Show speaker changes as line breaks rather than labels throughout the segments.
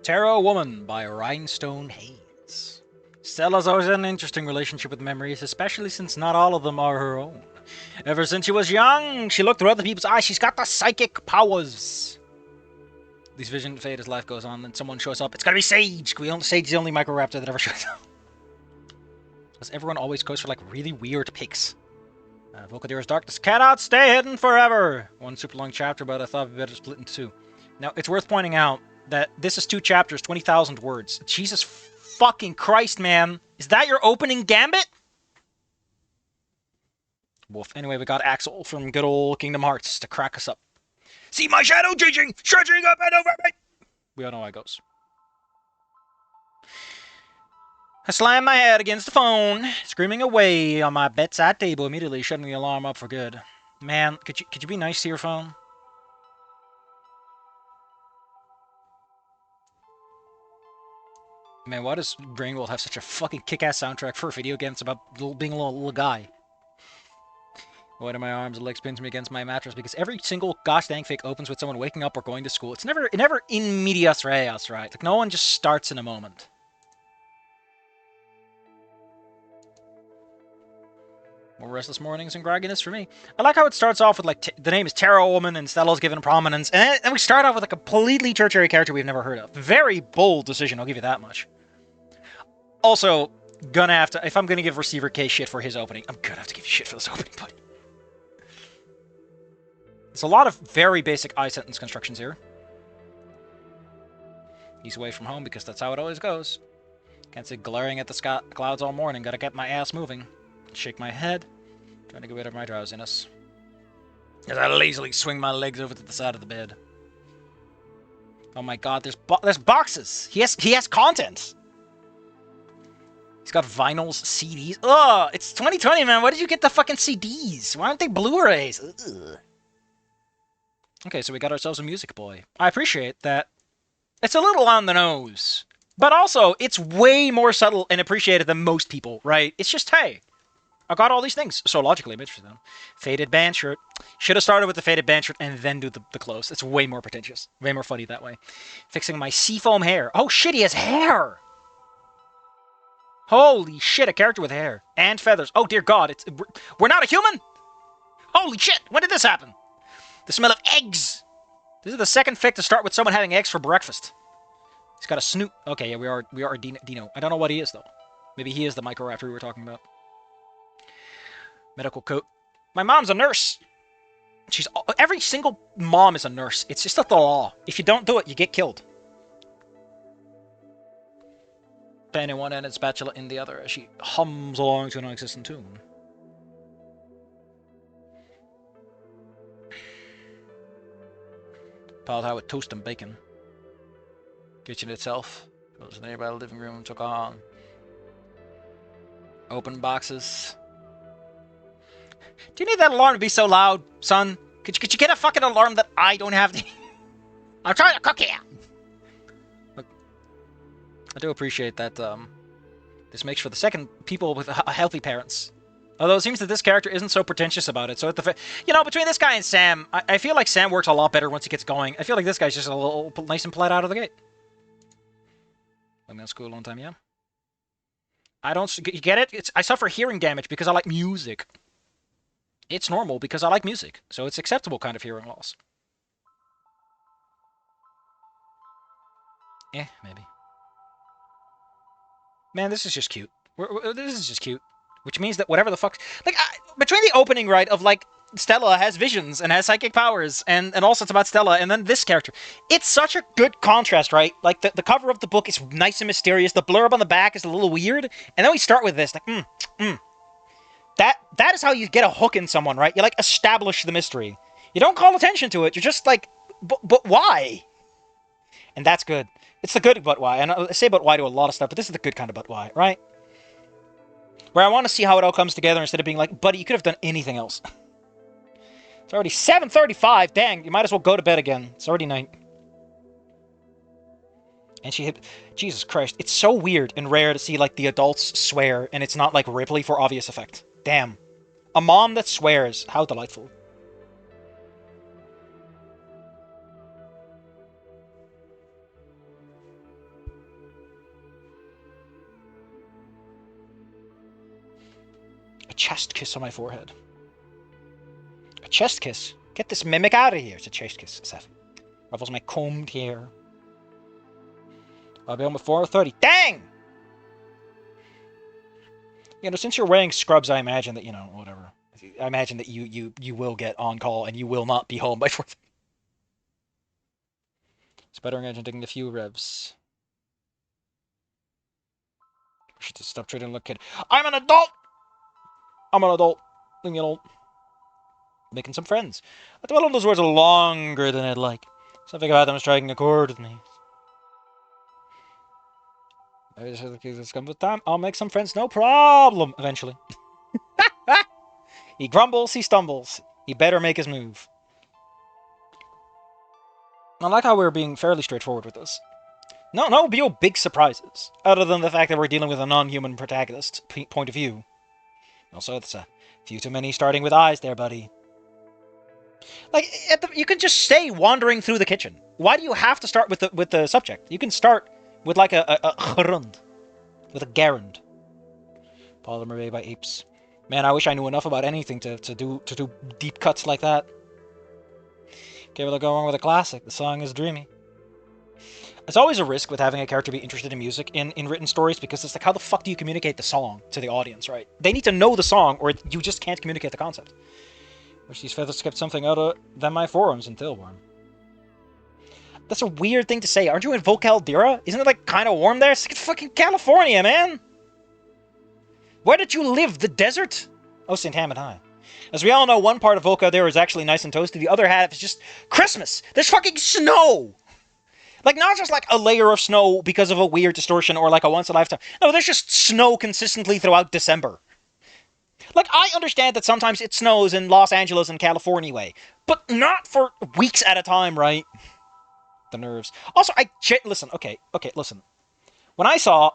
Tarot Woman by Rhinestone Hayes. Stella's always had an interesting relationship with memories, especially since not all of them are her own. Ever since she was young, she looked through other people's eyes. She's got the psychic powers. These visions fade as life goes on, then someone shows up. It's gotta be Sage! Sage's the only Microraptor that ever shows up. Because everyone always goes for, like, really weird picks. Volcadira's Darkness cannot stay hidden forever! One super long chapter, but I thought it'd be better split in two. Now, it's worth pointing out that this is 2 chapters, 20,000 words. Jesus fucking Christ, man. Is that your opening gambit? Wolf. Anyway, we got Axel from good old Kingdom Hearts to crack us up. See my shadow changing, stretching up and over me! We all know how it goes. I slammed my head against the phone, screaming away on my bedside table, immediately shutting the alarm up for good. Man, could you be nice to your phone? Man, why does Brainworld have such a fucking kick-ass soundtrack for a video game that's about being a little guy? Why do my arms and legs pinch me against my mattress? Because every single gosh dang fic opens with someone waking up or going to school. It's never in medias res, right? Like, no one just starts in a moment. More restless mornings and grogginess for me. I like how it starts off with, like, the name is Tarot Woman and Stella's given prominence. And then we start off with, like, a completely tertiary character we've never heard of. Very bold decision, I'll give you that much. Also, gonna have to... If I'm gonna give Receiver K shit for his opening, I'm gonna have to give you shit for this opening, buddy. There's a lot of very basic I-sentence constructions here. He's away from home because that's how it always goes. Can't sit glaring at the clouds all morning. Gotta get my ass moving. Shake my head, trying to get rid of my drowsiness. As I lazily swing my legs over to the side of the bed. Oh my god, there's boxes! He has content! He's got vinyls, CDs. Ugh! It's 2020, man! Why did you get the fucking CDs? Why aren't they Blu-rays? Ugh. Okay, so we got ourselves a music boy. I appreciate that. It's a little on the nose. But also, it's way more subtle and appreciated than most people, right? It's just, hey... I got all these things, so logically I'm interested in them. Faded band shirt. Should have started with the faded band shirt and then do the clothes. It's way more pretentious. Way more funny that way. Fixing my seafoam hair. Oh shit, he has hair! Holy shit, a character with hair. And feathers. Oh dear god, we're not a human? Holy shit, when did this happen? The smell of eggs! This is the second fic to start with someone having eggs for breakfast. He's got a snoot. Okay, yeah, we are Dino. I don't know what he is, though. Maybe he is the Microraptor we were talking about. Medical coat. My mom's a nurse. Every single mom is a nurse. It's just like the law. If you don't do it, you get killed. Pen in one end and spatula in the other as she hums along to a non-existent tune. Piled high with toast and bacon. Kitchen itself. Goes to the nearby living room. Took on. Open boxes. Do you need that alarm to be so loud, son? Could you get a fucking alarm that I don't have to... I'm trying to cook here! Look, I do appreciate that, this makes for the second people with healthy parents. Although it seems that this character isn't so pretentious about it, so you know, between this guy and Sam, I feel like Sam works a lot better once he gets going. I feel like this guy's just a little nice and polite out of the gate. I've been in school a long time, yeah? You get it? I suffer hearing damage because I like music. It's normal because I like music, so it's acceptable kind of hearing loss. Maybe. Man, this is just cute. This is just cute. Which means that whatever the fuck... Like, between the opening, right, of, like, Stella has visions and has psychic powers, and also it's about Stella, and then this character. It's such a good contrast, right? Like, the cover of the book is nice and mysterious, the blurb on the back is a little weird, and then we start with this, like, That is how you get a hook in someone, right? You, like, establish the mystery. You don't call attention to it. You're just like, but why? And that's good. It's the good but why. And I say but why to a lot of stuff, but this is the good kind of but why, right? Where I want to see how it all comes together instead of being like, buddy, you could have done anything else. It's already 7:35. Dang, you might as well go to bed again. It's already night. And she hit... Jesus Christ. It's so weird and rare to see, like, the adults swear, and it's not, like, Ripley for obvious effect. Damn. A mom that swears. How delightful. chest kiss on my forehead. A chest kiss? Get this mimic out of here. It's a chest kiss, Seth. Ruffles my combed hair. I'll be home at 4:30. Dang! You know, since you're wearing scrubs, I imagine that, you know, whatever. I imagine that you will get on call and you will not be home by 4:30. Sputtering engine taking a few revs. I should just stop treating like a kid. I'm an adult! I'm an adult. Leave me alone. Making some friends. I thought those words are longer than I'd like. Something about them striking a chord with me. Maybe this comes with time. I'll make some friends, no problem, eventually. He grumbles, he stumbles. He better make his move. I like how we're being fairly straightforward with this. No real big surprises, other than the fact that we're dealing with a non-human protagonist's point of view. Also, it's a few too many starting with eyes there, buddy. Like, you can just stay wandering through the kitchen. Why do you have to start with the subject? You can start with like a gerund, with a gerund. Polymer made by apes. Man, I wish I knew enough about anything to do deep cuts like that. Can't really go wrong with a classic. The song is dreamy. It's always a risk with having a character be interested in music in written stories, because it's like, how the fuck do you communicate the song to the audience, right? They need to know the song, or you just can't communicate the concept. Wish these feathers kept something out than my forearms in Tailworm. That's a weird thing to say. Aren't you in Vocaldera? Isn't it like kind of warm there? It's like fucking California, man! Where did you live? The desert? Oh, St. Hammond High. As we all know, one part of Vocaldera is actually nice and toasty. The other half is just Christmas! There's fucking snow! Like, not just like a layer of snow because of a weird distortion or like a once-in-a-lifetime. No, there's just snow consistently throughout December. Like, I understand that sometimes it snows in Los Angeles and California way, but not for weeks at a time, right? The nerves. Also, listen, okay, listen. When I saw,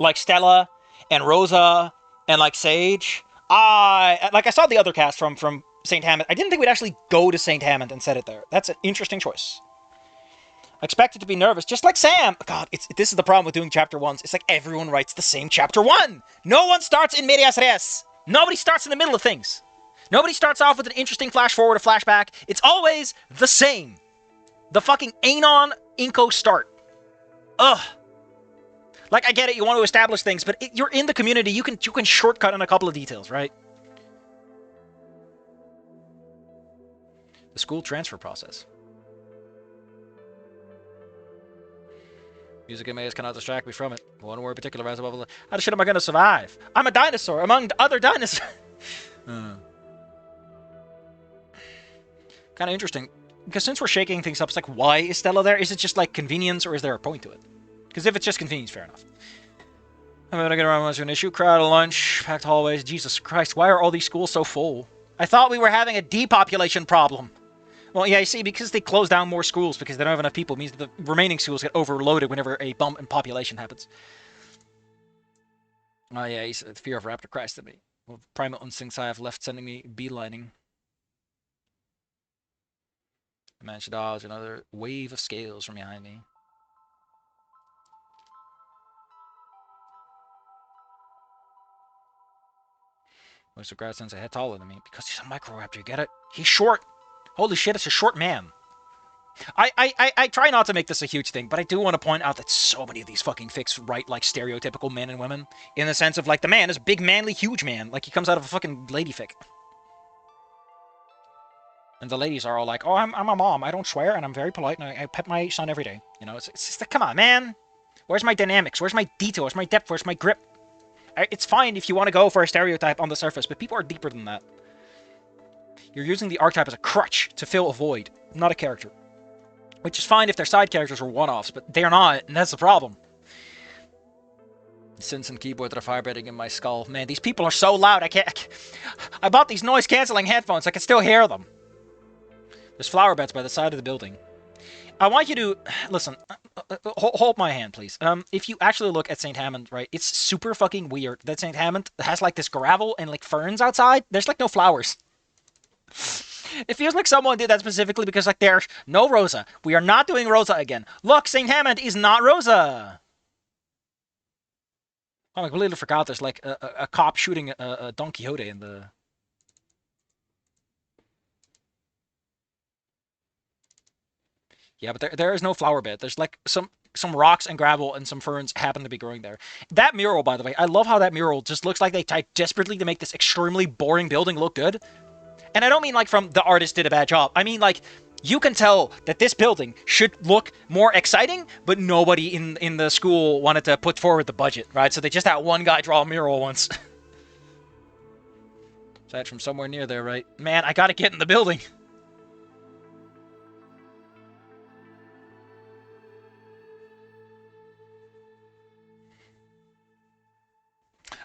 like Stella and Rosa and like Sage, I saw the other cast from St. Hammond. I didn't think we'd actually go to St. Hammond and set it there. That's an interesting choice. I expected to be nervous, just like Sam. God, this is the problem with doing chapter 1s. It's like everyone writes the same chapter 1. No one starts in medias res. Nobody starts in the middle of things. Nobody starts off with an interesting flash forward or flashback. It's always the same. The fucking Anon Inco start. Ugh. Like, I get it, you want to establish things, but you're in the community, you can shortcut on a couple of details, right? The school transfer process. Music and maze cannot distract me from it. One word particular rise above. How the shit am I gonna survive? I'm a dinosaur among other dinosaurs. Kind of interesting. Because since we're shaking things up, it's like, why is Stella there? Is it just like convenience, or is there a point to it? Because if it's just convenience, fair enough. I'm gonna get around to an issue. Crowd at lunch, packed hallways. Jesus Christ, why are all these schools so full? I thought we were having a depopulation problem. Well, yeah, you see, because they close down more schools because they don't have enough people, it means that the remaining schools get overloaded whenever a bump in population happens. Oh yeah, he's the fear of raptor Christ at me. Well, primal instincts I have left sending me beelining. I managed to dodge another wave of scales from behind me. Most of Grad a head taller than me because he's a microraptor, you get it? He's short! Holy shit, it's a short man. I try not to make this a huge thing, but I do want to point out that so many of these fucking fics write like stereotypical men and women, in the sense of like the man is a big, manly, huge man, like he comes out of a fucking lady fic. And the ladies are all like, oh, I'm a mom, I don't swear, and I'm very polite, and I pet my son every day. You know, it's just like, come on, man. Where's my dynamics? Where's my detail? Where's my depth? Where's my grip? It's fine if you want to go for a stereotype on the surface, but people are deeper than that. You're using the archetype as a crutch to fill a void, not a character. Which is fine if they're side characters or one-offs, but they're not, and that's the problem. Synths and keyboard that are vibrating in my skull. Man, these people are so loud, I bought these noise-canceling headphones, I can still hear them. There's flower beds by the side of the building. I want you to... Listen, hold my hand, please. If you actually look at St. Hammond, right, it's super fucking weird that St. Hammond has, like, this gravel and, like, ferns outside. There's, like, no flowers. It feels like someone did that specifically because, like, there's no Rosa. We are not doing Rosa again. Look, St. Hammond is not Rosa. Oh, I completely forgot there's like a cop shooting a Don Quixote in the... Yeah, but there is no flower bed. There's like some rocks and gravel and some ferns happen to be growing there. That mural, by the way, I love how that mural just looks like they tried desperately to make this extremely boring building look good. And I don't mean like from the artist did a bad job. I mean like you can tell that this building should look more exciting, but nobody in the school wanted to put forward the budget, right? So they just had one guy draw a mural once. Aside from somewhere near there, right? Man, I gotta get in the building.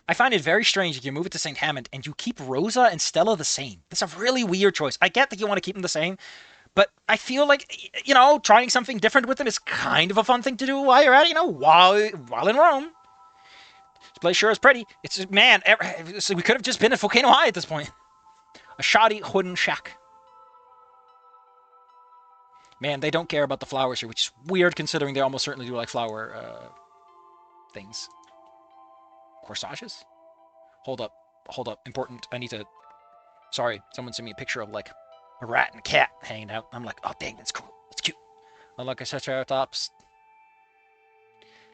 I find it very strange that you move it to St. Hammond and you keep Rosa and Stella the same. That's a really weird choice. I get that you want to keep them the same, but I feel like, you know, trying something different with them is kind of a fun thing to do while you're at it, you know, while in Rome. This place sure is pretty. It's, man, we could have just been at Volcano High at this point. A shoddy wooden shack. Man, they don't care about the flowers here, which is weird considering they almost certainly do like flower things. Corsages? Hold up. Important. I need to... Sorry, someone sent me a picture of, like, a rat and a cat hanging out. I'm like, oh, dang, that's cool. That's cute. Unlike a Triceratops.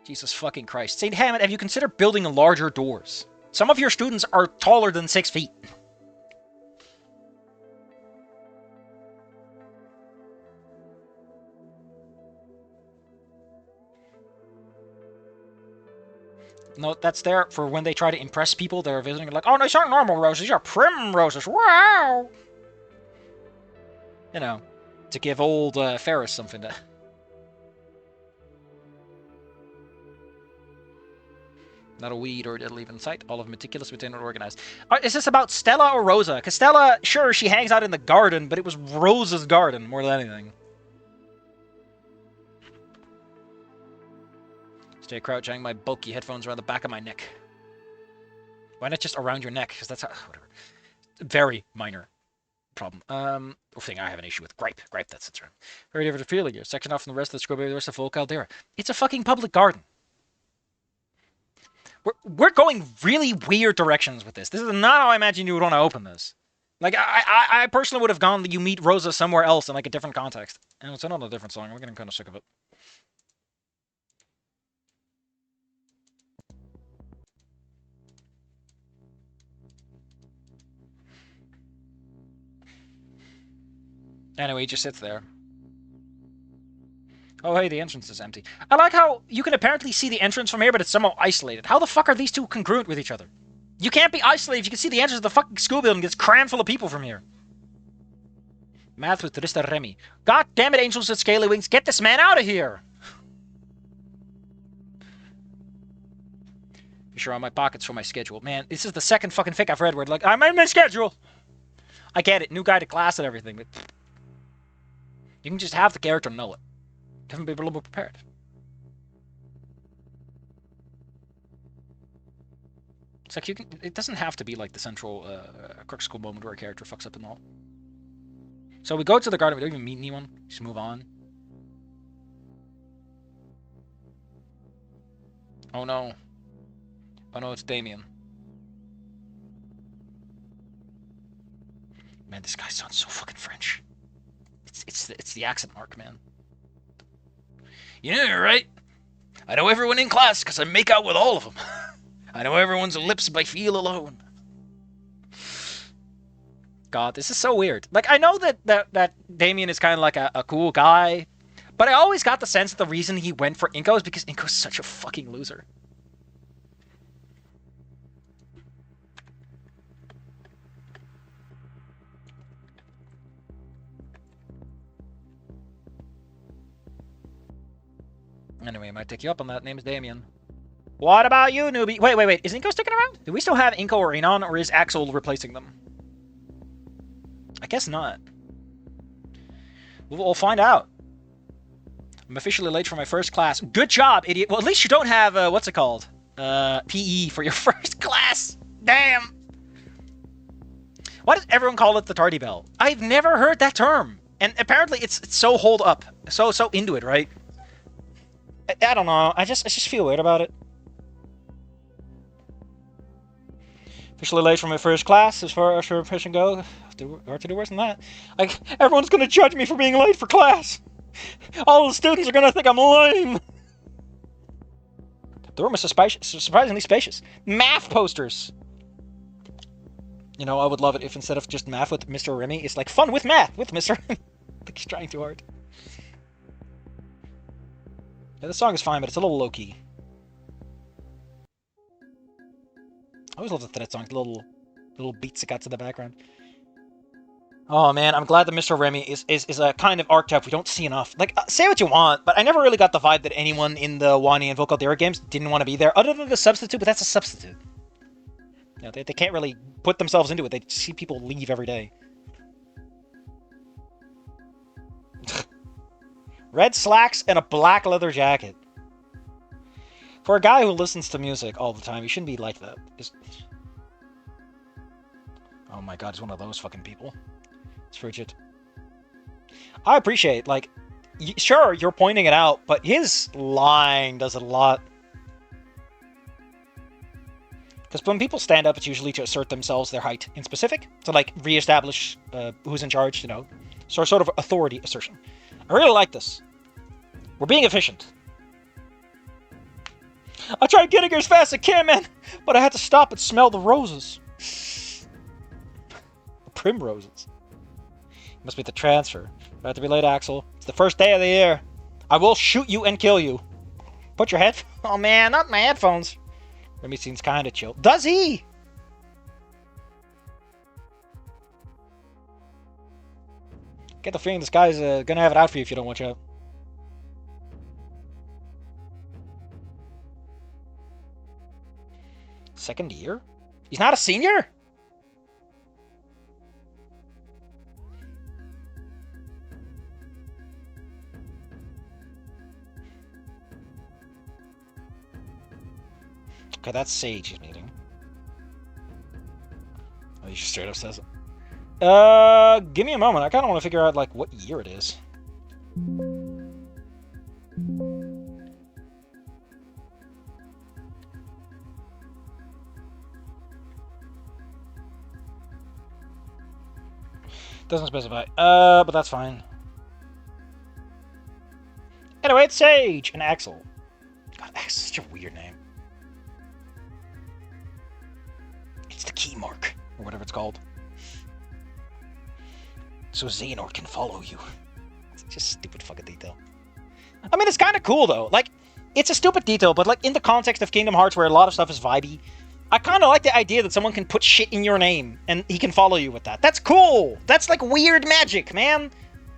Jesus fucking Christ. St. Hammond, have you considered building larger doors? Some of your students are taller than 6 feet. No, that's there for when they try to impress people that are visiting. Like, oh, no, these aren't normal roses. These are primroses. Wow! You know, to give old Ferris something to... Not a weed or a little even sight. All of meticulous, maintained, and organized. Is this about Stella or Rosa? Because Stella, sure, she hangs out in the garden, but it was Rosa's garden more than anything. Stay crouching, my bulky headphones around the back of my neck. Why not just around your neck? Because that's how... Whatever. Very minor problem. Thing I have an issue with. Gripe, that's its term. Very different feeling here. Section off from the rest of the scrubby, the rest of full caldera. It's a fucking public garden. We're going really weird directions with this. This is not how I imagine you would want to open this. Like, I personally would have gone that you meet Rosa somewhere else in, like, a different context. And it's another different song. I'm getting kind of sick of it. Anyway, he just sits there. Oh, hey, the entrance is empty. I like how you can apparently see the entrance from here, but it's somehow isolated. How the fuck are these two congruent with each other? You can't be isolated if you can see the entrance of the fucking school building gets crammed full of people from here. Math with Trista Remy. God damn it, angels with scaly wings. Get this man out of here! Be sure on my pockets for my schedule. Man, this is the second fucking fic I've read where like, I'm in my schedule! I get it, new guy to class and everything, but... You can just have the character know it. Different people are a little more prepared. It's like you can... It doesn't have to be like the central Crook School moment where a character fucks up and all. So we go to the garden, we don't even meet anyone. Just move on. Oh no. Oh no, it's Damien. Man, this guy sounds so fucking French. It's the accent mark, man. You know, right? I know everyone in class because I make out with all of them. I know everyone's lips by feel alone. God, this is so weird. Like, I know that Damien is kind of like a cool guy, but I always got the sense that the reason he went for Inko is because Inko's such a fucking loser. Anyway, I might take you up on that. Name is Damien. What about you, newbie? Wait. Is Inko sticking around? Do we still have Inko or Enon, or is Axel replacing them? I guess not. We'll find out. I'm officially late for my first class. Good job, idiot. Well, at least you don't have, what's it called? PE for your first class. Damn. Why does everyone call it the tardy bell? I've never heard that term. And apparently it's so hold up. So into it, right? I don't know. I just feel weird about it. Officially late for my first class, as far as impression go. Hard to do worse than that. Like, everyone's gonna judge me for being late for class. All the students are gonna think I'm lame. The room is surprisingly spacious. Math posters! You know, I would love it if instead of just math with Mr. Remy, it's like fun with math with Mr. I think he's trying too hard. Yeah, this song is fine, but it's a little low-key. I always loved that song, the little beats it got to the background. Oh man, I'm glad that Mr. Remy is a kind of archetype we don't see enough. Like, say what you want, but I never really got the vibe that anyone in the Wani and Vocal Dera games didn't want to be there, other than the substitute, but that's a substitute. You know, they can't really put themselves into it. They see people leave every day. Red slacks and a black leather jacket. For a guy who listens to music all the time, you shouldn't be like that. Oh my god, he's one of those fucking people. It's frigid. I appreciate, like, sure, you're pointing it out, but his line does it a lot. Because when people stand up, it's usually to assert themselves, their height in specific, to, like, re-establish who's in charge, you know. So sort of authority assertion. I really like this. We're being efficient. I tried getting here as fast as I can, man, but I had to stop and smell the roses. The primroses. Must be the transfer. I have to be late, Axel. It's the first day of the year. I will shoot you and kill you. Put your head... Oh man, not my headphones. Remy seems kinda chill. Does he? Get the feeling this guy's gonna have it out for you if you don't watch out. Second year? He's not a senior? Okay, that's Sage he's meeting. Oh, he just straight up says it. Give me a moment. I kind of want to figure out, like, what year it is. Doesn't specify. But that's fine. Anyway, it's Sage and Axel. God, Axel's such a weird name. It's the key mark, or whatever it's called. So Xehanort can follow you. It's just stupid fucking detail. I mean, it's kind of cool, though. Like, it's a stupid detail, but, like, in the context of Kingdom Hearts, where a lot of stuff is vibey, I kind of like the idea that someone can put shit in your name, and he can follow you with that. That's cool! That's, like, weird magic, man!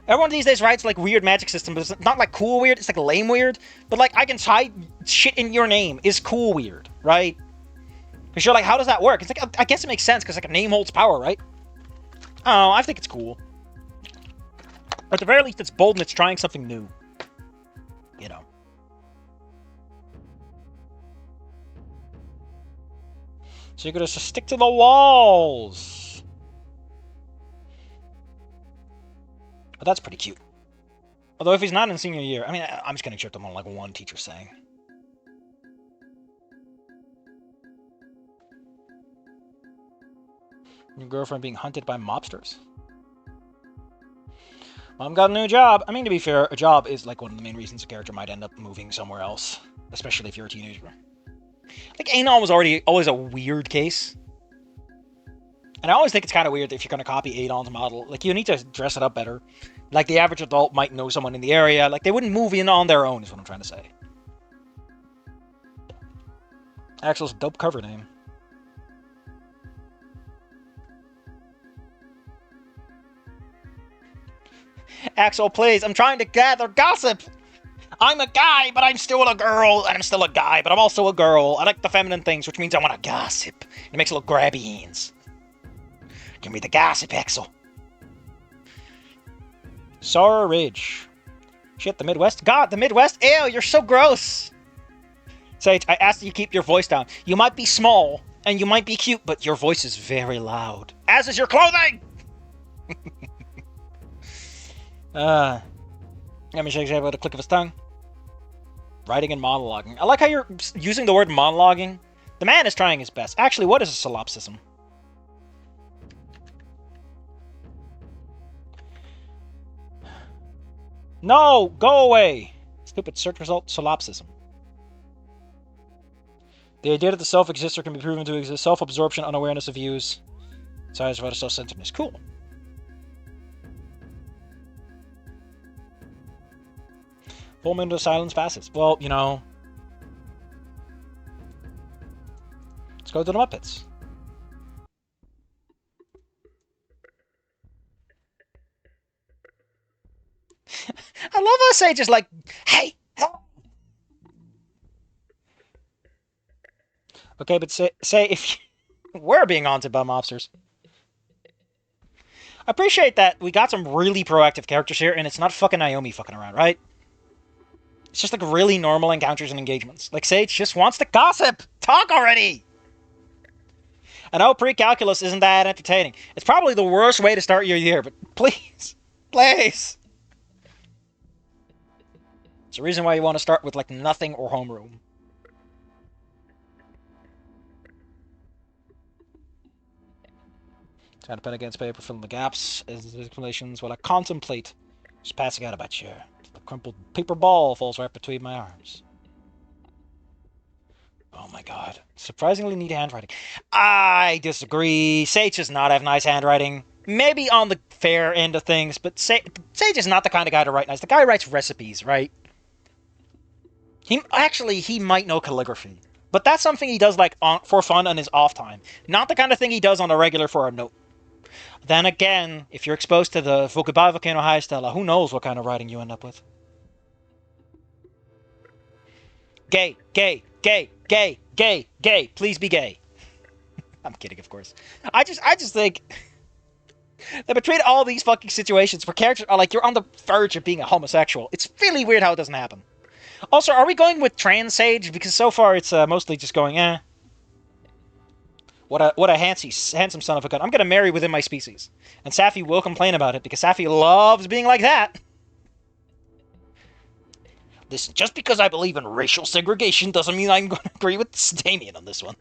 Everyone these days writes, like, weird magic system, but it's not, like, cool weird, it's, like, lame weird. But, like, I can hide shit in your name is cool weird, right? Because you're like, how does that work? It's like, I guess it makes sense, because, like, a name holds power, right? Oh, I think it's cool. Or at the very least, it's bold and it's trying something new. You know. So you're gonna just stick to the walls. But that's pretty cute. Although if he's not in senior year, I mean, I'm just gonna accept him on like one teacher saying. Your girlfriend being hunted by mobsters? Mom got a new job. I mean, to be fair, a job is like one of the main reasons a character might end up moving somewhere else. Especially if you're a teenager. Like, Anon was always a weird case. And I always think it's kind of weird if you're going to copy Adon's model. Like, you need to dress it up better. Like, the average adult might know someone in the area. Like, they wouldn't move in on their own, is what I'm trying to say. Axel's dope cover name. Axel, please, I'm trying to gather gossip. I'm a guy, but I'm still a girl, and I'm still a guy, but I'm also a girl. I like the feminine things, which means I want to gossip. It makes it look grabby. Give me the gossip, Axel. Sora Ridge. Shit, the Midwest? God, the Midwest? Ew, you're so gross. Sage, I asked that you keep your voice down. You might be small, and you might be cute, but your voice is very loud. As is your clothing! Let me shake with a click of his tongue. Writing and monologuing. I like how you're using the word monologuing. The man is trying his best. Actually, what is a solipsism? No! Go away! Stupid search result solipsism. The idea that the self-exister can be proven to exist. Self-absorption, unawareness of views. Size of self-centeredness. Cool. Full minute of silence passes. Well, you know... Let's go to the Muppets. I love how Sage is like, hey, help! Okay, but say if we're being haunted by mobsters. I appreciate that we got some really proactive characters here, and it's not fucking Naomi fucking around, right? It's just like really normal encounters and engagements. Like Sage just wants to gossip! Talk already! I know pre-calculus isn't that entertaining. It's probably the worst way to start your year, but please, please. It's the reason why you want to start with like nothing or homeroom. Trying to pen against paper, fill in the gaps as explanations while I contemplate just passing out of my chair. The crumpled paper ball falls right between my arms. Oh my god. Surprisingly neat handwriting. I disagree. Sage does not have nice handwriting. Maybe on the fair end of things, but Sage is not the kind of guy to write nice. The guy writes recipes, right? He might know calligraphy. But that's something he does like for fun on his off time. Not the kind of thing he does on the regular for a note. Then again, if you're exposed to the Vokubai Volcano High Stella, who knows what kind of writing you end up with. Gay, gay, gay, gay, gay, gay. Please be gay. I'm kidding, of course. I just think that between all these fucking situations where characters are like, you're on the verge of being a homosexual, it's really weird how it doesn't happen. Also, are we going with trans Sage? Because so far it's mostly just going, eh. What a handsome son of a gun. I'm going to marry within my species. And Safi will complain about it, because Safi loves being like that. Listen, just because I believe in racial segregation doesn't mean I'm going to agree with Damien on this one.